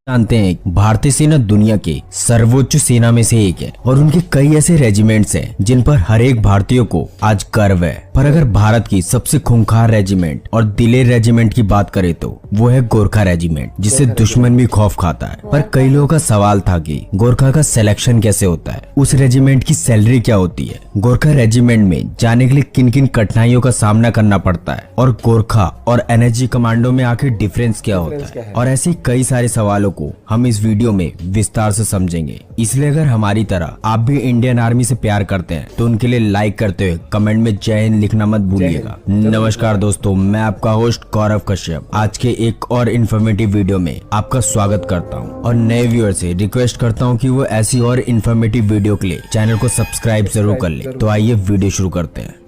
जानते हैं भारतीय सेना दुनिया के सर्वोच्च सेना में से एक है और उनके कई ऐसे रेजिमेंट्स हैं जिन पर हर एक भारतीय को आज गर्व है। पर अगर भारत की सबसे खूंखार रेजिमेंट और दिलेर रेजिमेंट की बात करें तो वो है गोरखा रेजिमेंट, जिससे दुश्मन भी खौफ खाता है। पर कई लोगों का सवाल था कि गोरखा का सिलेक्शन कैसे होता है, उस रेजिमेंट की सैलरी क्या होती है, गोरखा रेजिमेंट में जाने के लिए किन किन कठिनाइयों का सामना करना पड़ता है और गोरखा और एनएसजी कमांडो में आखिर डिफरेंस क्या होता है, और ऐसे कई सारे सवालों को हम इस वीडियो में विस्तार से समझेंगे। इसलिए अगर हमारी तरह आप भी इंडियन आर्मी से प्यार करते हैं तो उनके लिए लाइक करते हुए कमेंट में जय हिंद लिखना मत भूलिएगा। नमस्कार दोस्तों, मैं आपका होस्ट गौरव कश्यप आज के एक और इन्फॉर्मेटिव वीडियो में आपका स्वागत करता हूं और नए व्यूअर से रिक्वेस्ट करता हूं कि वो ऐसी और इन्फॉर्मेटिव वीडियो के लिए चैनल को सब्सक्राइब जरूर कर ले। तो आइए वीडियो शुरू करते हैं।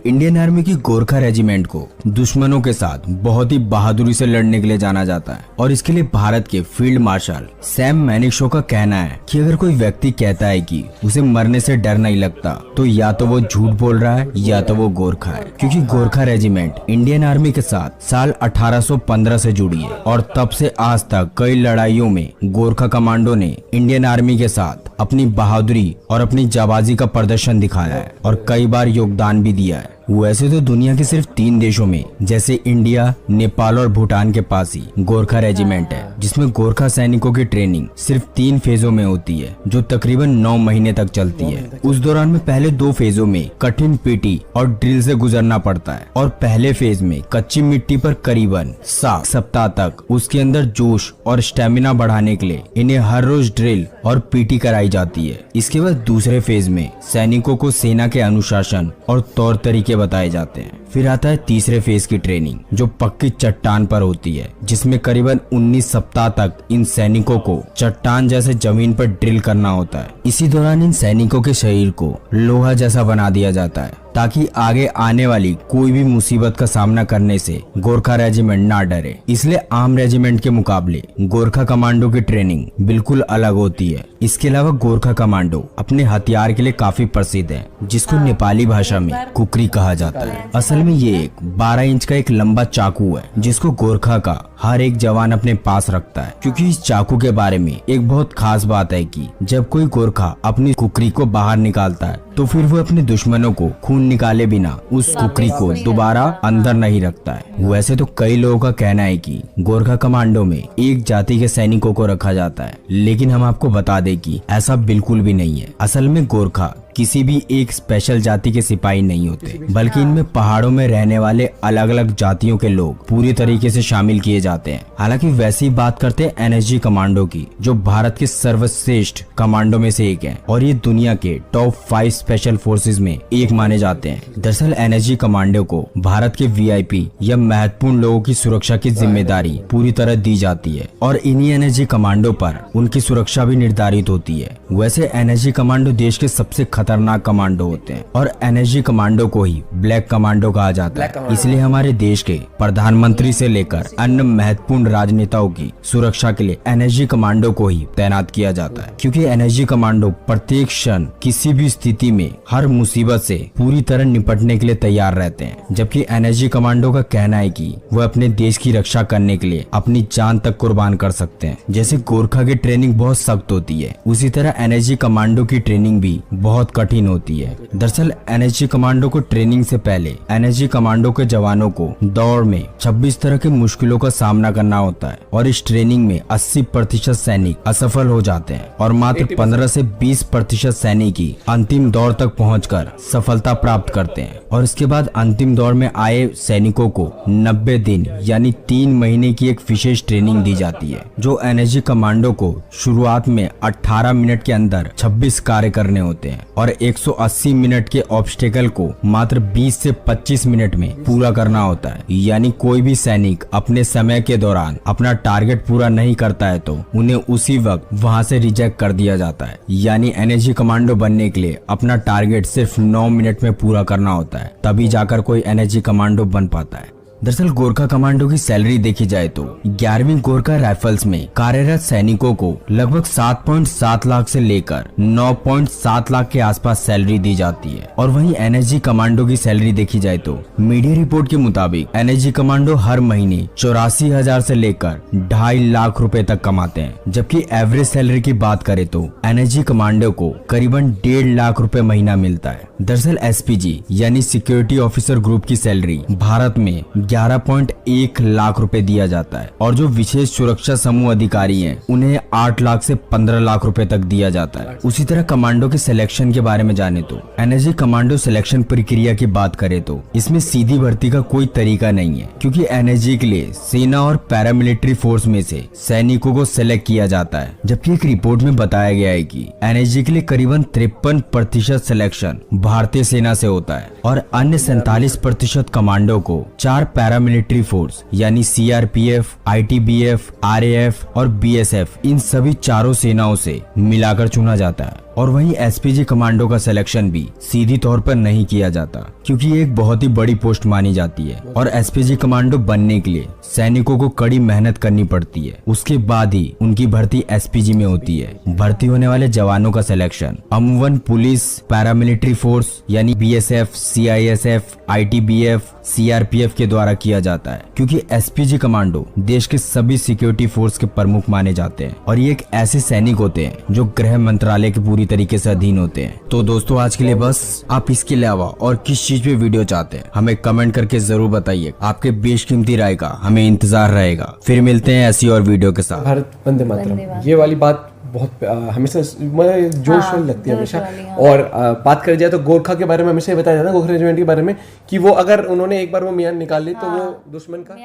इंडियन आर्मी की गोरखा रेजिमेंट को दुश्मनों के साथ बहुत ही बहादुरी से लड़ने के लिए जाना जाता है और इसके लिए भारत के फील्ड मार्शल सैम मैनिक्शॉ का कहना है कि अगर कोई व्यक्ति कहता है कि उसे मरने से डर नहीं लगता तो या तो वो झूठ बोल रहा है या तो वो गोरखा है, क्योंकि गोरखा रेजिमेंट इंडियन आर्मी के साथ साल 1815 से जुड़ी है और तब से आज तक कई लड़ाइयों में गोरखा कमांडो ने इंडियन आर्मी के साथ अपनी बहादुरी और अपनी जाबाजी का प्रदर्शन दिखाया है और कई बार योगदान भी दिया है। वैसे तो दुनिया के सिर्फ 3 देशों में जैसे इंडिया, नेपाल और भूटान के पास ही गोरखा रेजिमेंट है, जिसमें गोरखा सैनिकों की ट्रेनिंग सिर्फ 3 फेजों में होती है जो तकरीबन 9 महीने तक चलती है। उस दौरान में पहले 2 फेजों में कठिन पीटी और ड्रिल से गुजरना पड़ता है और पहले फेज में कच्ची मिट्टी पर करीबन 7 सप्ताह तक उसके अंदर जोश और स्टेमिना बढ़ाने के लिए इन्हें हर रोज ड्रिल और पीटी कराई जाती है। इसके बाद दूसरे फेज में सैनिकों को सेना के अनुशासन और तौर तरीके बताए जाते हैं। फिर आता है तीसरे फेज की ट्रेनिंग जो पक्की चट्टान पर होती है, जिसमें करीबन 19 सप्ताह तक इन सैनिकों को चट्टान जैसे जमीन पर ड्रिल करना होता है। इसी दौरान इन सैनिकों के शरीर को लोहा जैसा बना दिया जाता है ताकि आगे आने वाली कोई भी मुसीबत का सामना करने से गोरखा रेजिमेंट ना डरे। इसलिए आम रेजिमेंट के मुकाबले गोरखा कमांडो की ट्रेनिंग बिल्कुल अलग होती है। इसके अलावा गोरखा कमांडो अपने हथियार के लिए काफी प्रसिद्ध है, जिसको नेपाली भाषा में कुकरी कहा जाता है। असल में ये एक 12 इंच का एक लंबा चाकू है जिसको गोरखा का हर एक जवान अपने पास रखता है, क्योंकि इस चाकू के बारे में एक बहुत खास बात है कि जब कोई गोरखा अपनी कुकरी को बाहर निकालता है तो फिर वो अपने दुश्मनों को खून निकाले बिना उस कुकरी को दोबारा अंदर नहीं रखता है। वैसे तो कई लोगों का कहना है कि गोरखा कमांडो में एक जाति के सैनिकों को रखा जाता है, लेकिन हम आपको बता दें कि ऐसा बिल्कुल भी नहीं है। असल में गोरखा किसी भी एक स्पेशल जाति के सिपाही नहीं होते, बल्कि इनमें पहाड़ों में रहने वाले अलग अलग जातियों के लोग पूरी तरीके से शामिल किए जाते हैं। हालांकि वैसी बात करते हैं एनएसजी कमांडो की, जो भारत के सर्वश्रेष्ठ कमांडो में से एक है और ये दुनिया के टॉप 5 स्पेशल फोर्सेज में एक माने जाते हैं। दरअसल एनएसजी कमांडो को भारत के वीआईपी या महत्वपूर्ण लोगों की सुरक्षा की जिम्मेदारी पूरी तरह दी जाती है और इन्हीं एनएसजी कमांडो पर उनकी सुरक्षा भी निर्धारित होती है। वैसे एनएसजी कमांडो देश के सबसे खतरनाक कमांडो होते हैं और एनएसजी कमांडो को ही ब्लैक कमांडो कहा जाता है। इसलिए हमारे देश के प्रधानमंत्री से लेकर अन्य महत्वपूर्ण राजनेताओं की सुरक्षा के लिए एनएसजी कमांडो को ही तैनात किया जाता है, क्योंकि एनएसजी कमांडो प्रत्येक क्षण किसी भी स्थिति में हर मुसीबत से पूरी तरह निपटने के लिए तैयार रहते हैं। जबकि एनएसजी कमांडो का कहना है कि वह अपने देश की रक्षा करने के लिए अपनी जान तक कुर्बान कर सकते हैं। जैसे गोरखा की ट्रेनिंग बहुत सख्त होती है, उसी तरह एनएसजी कमांडो की ट्रेनिंग भी बहुत कठिन होती है। दरअसल एनएसजी कमांडो को ट्रेनिंग से पहले एनएसजी कमांडो के जवानों को दौड़ में 26 तरह की मुश्किलों का सामना करना होता है और इस ट्रेनिंग में 80% सैनिक असफल हो जाते हैं और मात्र 15 से 20% सैनिक ही अंतिम दौर तक पहुंचकर सफलता प्राप्त करते हैं। और इसके बाद अंतिम दौर में आए सैनिकों को 90 दिन यानी 3 महीने की एक विशेष ट्रेनिंग दी जाती है, जो एनएसजी कमांडो को शुरुआत में 18 मिनट के अंदर 26 कार्य करने होते हैं और 180 मिनट के ऑब्स्टेकल को मात्र 20 से 25 मिनट में पूरा करना होता है। यानी कोई भी सैनिक अपने समय के दौरान अपना टारगेट पूरा नहीं करता है तो उन्हें उसी वक्त वहां से रिजेक्ट कर दिया जाता है। यानी एनएसजी कमांडो बनने के लिए अपना टारगेट सिर्फ 9 मिनट में पूरा करना होता है, तभी जाकर कोई एनएसजी कमांडो बन पाता है। दरअसल गोरखा कमांडो की सैलरी देखी जाए तो 11वीं गोरखा राइफल्स में कार्यरत सैनिकों को लगभग 7.7 लाख से लेकर 9.7 लाख के आसपास सैलरी दी जाती है। और वहीं एनएसजी कमांडो की सैलरी देखी जाए तो मीडिया रिपोर्ट के मुताबिक एनएसजी कमांडो हर महीने 84,000 से लेकर 2.5 लाख रुपए तक कमाते हैं, जबकि एवरेज सैलरी की बात करें तो एनएसजी कमांडो को करीबन 1.5 लाख रुपए महीना मिलता है। दरअसल एसपीजी यानी सिक्योरिटी ऑफिसर ग्रुप की सैलरी भारत में 11.1 लाख रुपए दिया जाता है और जो विशेष सुरक्षा समूह अधिकारी हैं उन्हें 8 लाख से 15 लाख रुपए तक दिया जाता है। उसी तरह कमांडो के सिलेक्शन के बारे में जाने तो एनएसजी कमांडो सिलेक्शन प्रक्रिया की बात करें तो इसमें सीधी भर्ती का कोई तरीका नहीं है, क्योंकि एनएसजी के लिए सेना और पैरामिलिट्री फोर्स में से सैनिकों को सिलेक्ट किया जाता है। जबकि एक रिपोर्ट में बताया गया है कि एनएसजी के लिए करीबन 53% सिलेक्शन भारतीय सेना से होता है और अन्य 47% कमांडो को 4 पैरामिलिट्री फोर्स यानी सीआरपीएफ, आईटीबीएफ, आरएएफ और बीएसएफ इन सभी चारों सेनाओं से मिलाकर चुना जाता है। और वहीं एसपीजी कमांडो का सिलेक्शन भी सीधी तौर पर नहीं किया जाता, क्योंकि ये एक बहुत ही बड़ी पोस्ट मानी जाती है और एसपीजी कमांडो बनने के लिए सैनिकों को कड़ी मेहनत करनी पड़ती है। उसके बाद ही उनकी भर्ती एसपीजी में होती है। भर्ती होने वाले जवानों का सिलेक्शन अमूमन पुलिस, पैरामिलिट्री फोर्स यानी बीएसएफ, सीआईएसएफ, आईटीबीएफ, सीआरपीएफ के द्वारा किया जाता है, क्योंकि एसपीजी कमांडो देश के सभी सिक्योरिटी फोर्स के प्रमुख माने जाते हैं और ये एक ऐसे सैनिक होते हैं जो गृह मंत्रालय के पूरी तरीके से अधीन होते हैं। तो दोस्तों आज के लिए बस। आप इसके अलावा और किस चीज पे वीडियो चाहते हैं हमें कमेंट करके जरूर बताइए। आपके बेशकीमती राय का हमें इंतजार रहेगा। फिर मिलते हैं ऐसी और वीडियो के साथ। भारत वंदे मातरम, ये वाली बात बहुत हमेशा मुझे जोश वाली लगती है हमेशा। और बात करी जाए तो गोरखा के बारे में हमेशा बताया जाता है, गोरखा रेजिमेंट के बारे में, कि वो अगर उन्होंने एक बार वो म्यान निकाल ली तो वो दुश्मन का।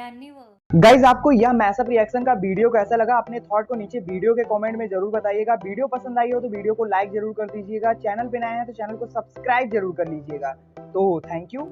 गाइज आपको यह मैसअप रिएक्शन का वीडियो कैसा लगा, अपने थॉट को नीचे वीडियो के कमेंट में जरूर बताइएगा। वीडियो पसंद आई हो तो वीडियो को लाइक जरूर कर दीजिएगा। चैनल पे नए हैं तो चैनल को सब्सक्राइब जरूर कर लीजिएगा। तो थैंक यू।